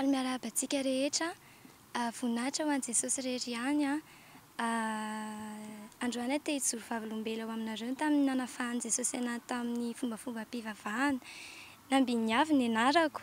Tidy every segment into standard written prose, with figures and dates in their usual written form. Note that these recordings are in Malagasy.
Faly miarahaba antsika rehetra, voninahitra ho an'i Jesosy rery ihany. Androany te hijoro vavolombelona ho aminareo tamin'ny nanafahan'i Jesosy anahy tamin'ny fombafomba-pivavahana. Nambiniavy ny anarako.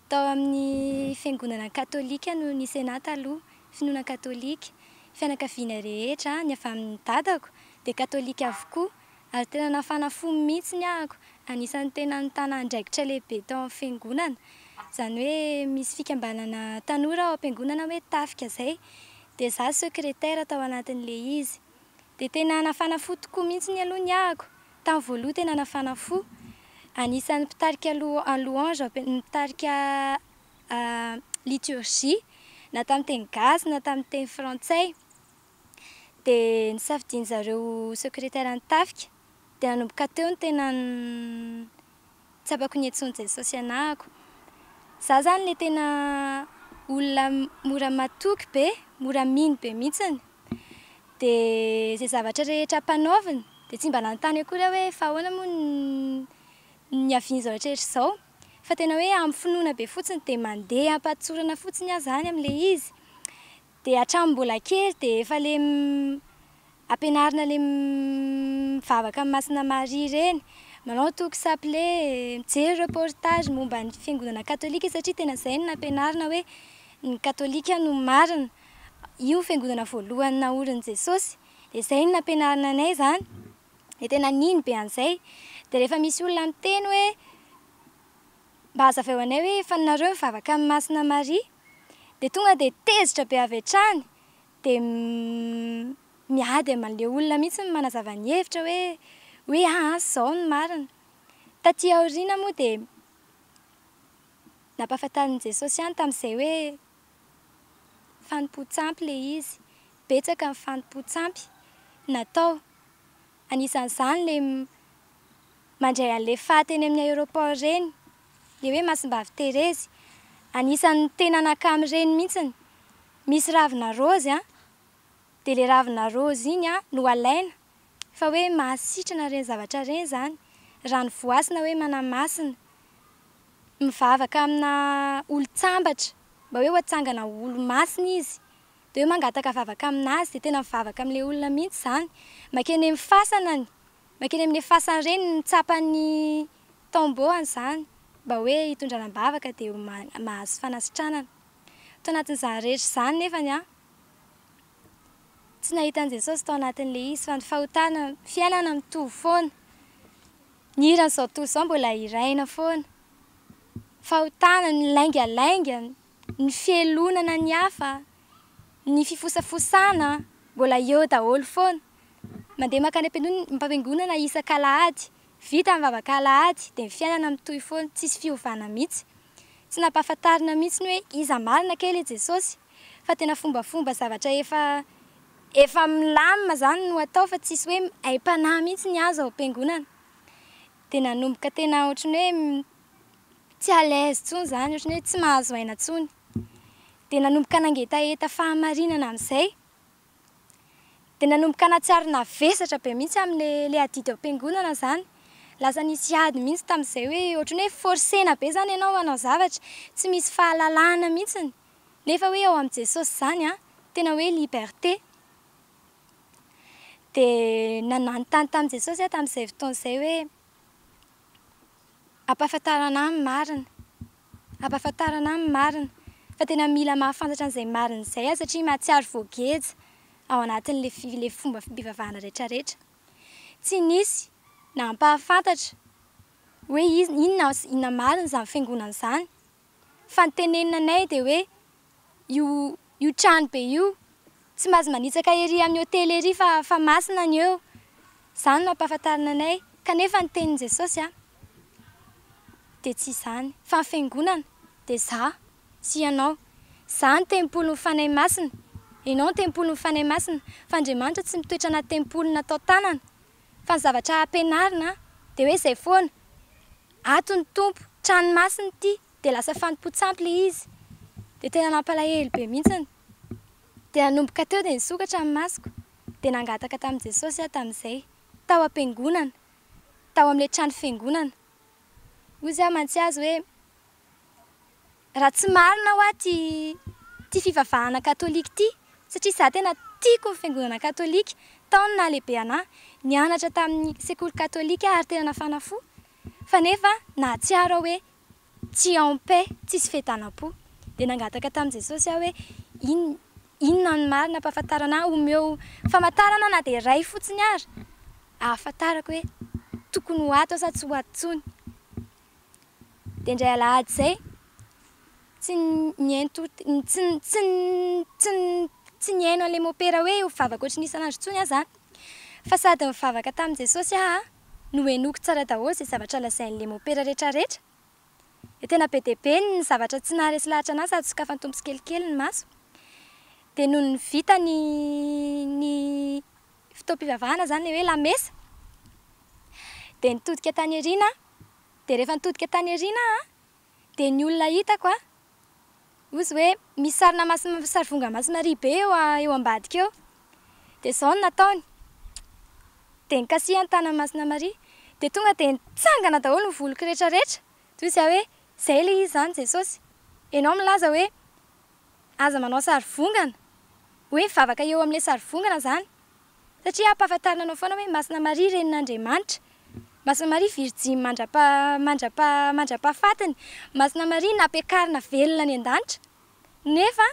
Tao amin'ny fiangonana katolika no nisy anahy taloha, finoana katolika. Fianakaviana rehetra ny avy amin'ny dadako dia katolika avokoa ary tena nafana fo mihitsy ny ahako. Anisan'ny tena nitana andraikitra lehibe tao amin'ny fiangonana. Izany hoe misy fikambanana tanora ao am-piangonana hoe tafika izay, dia izaho secrétaire tao anatin'ilay izy. Dia tena nafana fo tokoa mihitsy ny aloha ny ahako. Tamin'ny voaloha tena nafana fo. Anisan'ny mpitarika louange, mitarika liturgie, na tamin'ny teny gasy na tamin'ny teny frantsay. Dia nisafidian'izareo secrétaire ny tafika, dia nanomboka teo ny tena tsapako ny antsoin'i Jesosy anahako. Izaho izany ilay tena olona mora matoky be, mora mino be mihitsiny. Dia izay zavatra rehetra ampanaoviny dia tsy mba nanontany akory aho hoe fa ahoana moa ny havian'izao rehetrarehetra izao. Fa tena hoe amin'ny finoana be fotsiny dia mandeha ampatsorana fotsiny aho izany amin'ilay izy. Dia hatramin'ny mbola kely dia efa ilay ampianarina ilay mivavaka amin'ny Masina Maria ireny. Manao toky saplé, mijery reportage momba ny fiangonana katolika satria tena izay no nampianarina hoe ny katolika no marina. Io fiangonana voalohany naorin'i Jesosy. Dia izay no nampianarina anay izany. Dia tena nino be an'izay. Dia rehefa misy olona miteny hoe mba hazavao anay hoe fa nareo mivavaka amin'ny Masina Maria, dia tonga dia tezitra be avy hatrany. Dia miady amin'ilay olona mihitsy ny manazava ny hevitra hoe izao no marina. Taty aoriana moa dia nampahafantarin'i Jesosy ihany tamin'izay hoe fanompoan-tsampy ilay izy. Betsaka ny fanompoan-tsampy natao. Anisan'izany ilay mandray an'ilay faty eny amin'ny aéroport ireny, ilay hoe Masimbavy Terezy. Anisan'ny tena nakamy ireny mihitsiny. Misy ravina raozy, dia ilay ravina raozy iny no alaina fa hoe mahasitrana ireny zavatra ireny izany. Rano voasina hoe manamasina. Mivavaka amina olo-tsambatra mba hoe ho hatsangana olo-masina izy. Dia hoe mangataka vavaka aminazy dia tena mivavaka amin'ilay olona mihitsy izany. Makeny amin'ny fasanany, makeny amin'ilay fasana ireny ny tsapan'ny tambohany izany mba hoe hitondranam-bavaka dia mahazo fanasitranana. Tao anatin'izany rehetra izany nefany tsy nahita an'i Jesosy tao anatin'ilay izy fa ny fahotana fiainana mitovy foana. Ny hiran'izao tontolo izao mbola hiraina foana. Fahotana, ny laingalainga, ny fielonana ny hafa, ny fifosafosana mbola eo daholo foana. Mandeha makany am-piangonana isan-kalahady, vita mivavaka alahady dia ny fiainana mitohy foana, tsisy fiovana mihitsy. Tsy nampahafantarina mihitsy hoe iza marina kely Jesosy, fa tena fombafomba zavatra efa milamina izany no atao fa tsisy hoe aim-panahy mihitsy ny azo ao am-piangonana. Dia nanomboka tena ohatran'ny hoe tsy à l'aise intsony izany, ohatran'ny hoe tsy mahazo aina intsony. Dia nanomboka nangetaheta fahamarinana amin'izay. Dia nanomboka natsiarina vesatra be mihitsy amin'ilay adidy ao am-piangonana izany. Lasa nisy ady mihitsy tamin'izay hoe ohatran'ny hoe forsena be izany ianao hanao zavatra, tsy misy fahalalahana mihitsiny. Nefa hoe ao amin'i Jesosy izany tena hoe liberté. Dia nanontany tamin'i Jesosy tamin'izay fotoana izay hoe ampahafantarana ahy ny marina, ampahafantarana ahy ny marina. Fa tena mila mahafantatra an'izay marina izay satria mahatsiaro voageja ao anatin'ilay fomba fivavahana rehetrarehetra. Tsy nisy na ampahafantatra hoe inona marina izany fiangonana izany. Fa ny tenenina anay dia hoe io trano be io tsy mahazo manitsaka ery amin'ny hôtely ery fa masina ny eo. Izany no ampahafantarina anay. Kanefa ny tenin'i Jesosy dia tsy izany. Fa ny fiangonana dia izaho sy ianao. Izaho ny tempolon'ny fanahy masina, ianao ny tempolon'ny fanahy masina. Fa Andriamanitra tsy mitoetra anaty tempolo natao tanana. Fa ny zavatra ampianarina dia hoe izay foana. Ato ny tompo, trano masina ity, dia lasa fanompoan-tsampy ilay izy. Dia tena nampalahelo be mihitsiny. Dia nanomboka teo dia nisokatra ny masoko. Dia nangataka tamin'i Jesosy tamin'izay. Tao am-piangonana, tao amin'ilay trano fiangonana. Hoy izaho mantsiazy hoe raha tsy marina ho ty fivavahana katolika ty satria za tena tiako ny fiangonana katolika taony na lehibe anahy nianatra tamin'ny sekoly katolika ary tena nafana fo fa nefa nahatsiaro aho hoe tsy en paix tsisy fiadanam-po dia nangataka tamin'i Jesosy aho hoe inona ny marina ampahafantarana omeo famantarana na dia ray fotsiny ary ahafantarako hoe tokony ho ato sa tsy ho ato intsony dia indray alahady izay tsy niaino an'ilay mopera hoe mivavaka ohatry ny isan'andro intsony aho zany fa sady mivavaka tamin'i Jesosy aho no henoko tsara daholo izay zavatra lazain'ilay mopera rehetrarehetra dia tena be dia be ny zavatra tsy naharesy lahatra anahy sady sokafany tompo tsikelikely ny maso dia noho ny vita ny fitaom-pivavahana zany ilay hoe lamesa dia nitodika tany ariana dia rehefa nitodika tany ariana dia ny olona hitako ozy hoe misy sary vonga Masy Maria be eo ambadika eo dia izao no nataony dia nikasihany tana Masina Maria dia tonga dia nitsangana daholo ny voloko rehetrarehetra toy izy hoe izay ilay izy zany Jesosy ianao milaza hoe aza manao sary vongana hoe mivavaka eo amin'ilay sary vongana zany satria ampahafantarina anao foana hoe Masina Maria renin'Andriamanitra Masina Maria Virgin mandra-pahafatiny Masina Maria nampiakarina velona any an-danitra nefa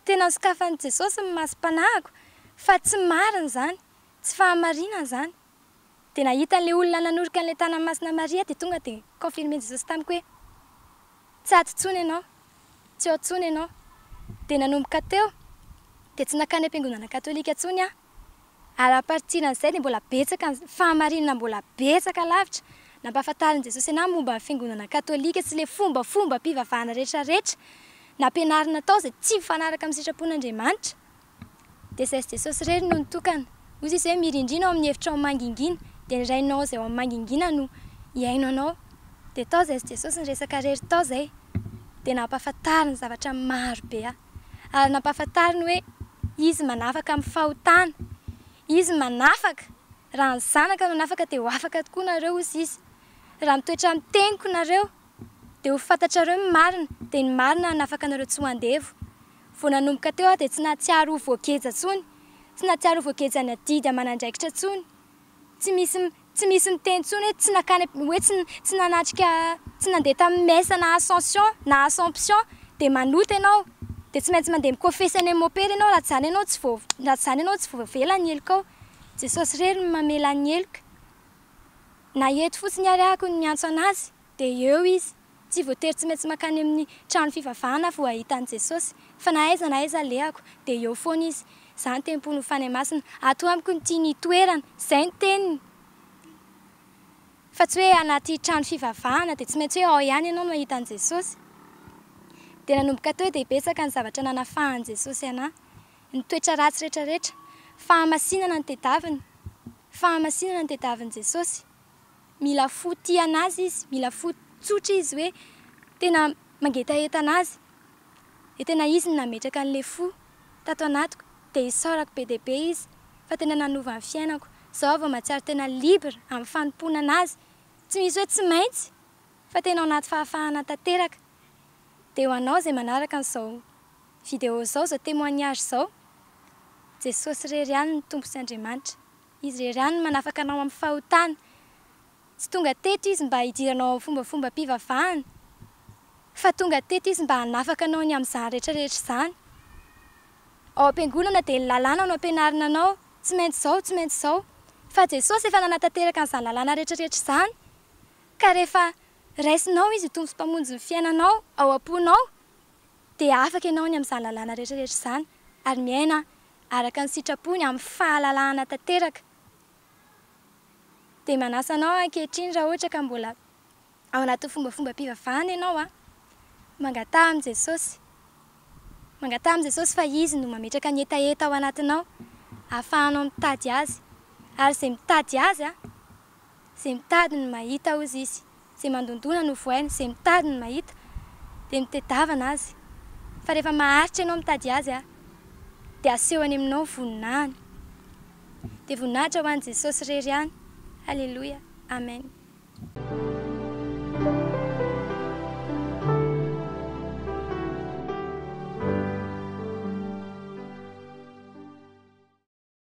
tena sokafan'i Jesosy ny masom-panahiko fa tsy marina zany tsy fahamarinana zany dia nahita an'ilay olona nanorika an'ilay tanan'i Masina Maria dia tonga dia confirmer Jesosy tamiko hoe tsy ato intsony ianao tsy eo intsony ianao dia nanomboka teo dia tsy nakany am-piangonana katolika intsony aho ary aparitiran'izay dia mbola betsaka fahamarinana mbola betsaka lavitra nampahafantarin'i Jesosy anahy momba ny fiangonana katolika sy ilay fomba mpivavahana rehetrarehetra nampianarina tao izay tsy mifanaraka amin'ny sitrapon'Andriamanitra dia izay Jesosy irery no nitokana ozy izy hoe mirindrina ao amin'ny hevitra ao mangingina dia nirainao izay ao amin'ny mangingina no hiaino anao dia tao izay Jesosy niresaka rery tao izay dia nampahafantarina zavatra maro be ary nampahafantarina hoe izy manafaka amin'ny fahotana izy manafaka raha ny zanaka no manafaka dia ho afaka tokoa nareo ozy izy raha mitoetra amin'ny teniko nareo dia ho fantatrareo ny marina dia ny marina hanafaka anareo tsy ho andevo vao nanomboka teo dia tsy nahatsiaro ho voageja intsony tsy nahatsiaro ho voageja ny adidy aman'andraikitra intsony tsy misy miteny intsony hoe tsy nakany hoe tsy nanatrika tsy nandeha tamin'ny mesa na ascension na assomption dia manoto ianao dia tsy maintsy mandeha mikofesy any amin'ny mopera ianao raha tsy zany ianao tsy voavela ny helika ao Jesosy irery no mamela ny helika na eto fotsiny ary ahako ny miantso anazy dia eo izy tsy voatery tsy maintsy makany amin'ny trano fivavahana vao ahitany Jesosy fa na aiza alehako dia eo foana izy izany tempony fany masina ato amiko ny tiany toerana izay ny teniny fa tsy hoe anaty trano fivavahana dia tsy maintsy hoe ao ihany ianao no ahitany Jesosy dia nanomboka teo dia betsaka ny zavatra nanafahany Jesosy anahy ny toetra ratsy rehetrarehetra fahamasinana ny tediavin'i Jesosy mila fo tia anazy izy mila fo tsotra izy hoe tena mangetaheta anazy dia tena izy ny nametraka an'ilay fo tato anatiko dia isaorako be dia be izy fa tena nanova ny fiainako izao vao mahatsiaro tena libre amin'ny fanompona anazy tsy misy hoe tsy maintsy fa tena ao anaty fahafahana tanteraka dia ho anao izay manaraka an'izao vidéo izao témoignage izao Jesosy irery ihany ny tompo sy Andriamanitra izy irery ihany no manafaka anao amin'ny fahotana tsy tonga teto izy mba hidiranao fomba mpivavahana fa tonga teto izy mba hanafaka anao ny amin'izany rehetrarehetra izany ao am-piangonana dia ny lalàna no ampianarina anao tsy maintsy izao fa Jesosy efa nanatanteraka an'izany lalàna rehetrarehetra izany ka rehefa raisinao izy tompo sy mpamonjy ny fiainanao ao am-ponao dia afaka ianao ny amin'izany lalàna rehetrarehetra izany ary miaina araka ny sitrapony amin'ny fahalalahana tanteraka dia manasa anao ankehitriny raha ohatra ka mbola ao anaty fomba mpivavahana ianao mangataha amin'i Jesosy fa izy no mametraka ny etaeta ao anatinao ahafahanao mitady azy ary izay mitady azy izay mitady ny mahita ozy izy izay mandondona no voainy izay mitady ny mahita dia mitadiavana azy fa rehefa maharitra ianao mitady azy dia asehony aminao voninahiny dia voninahitra ho an'i Jesosy irery ihany. Alléluia. Amen.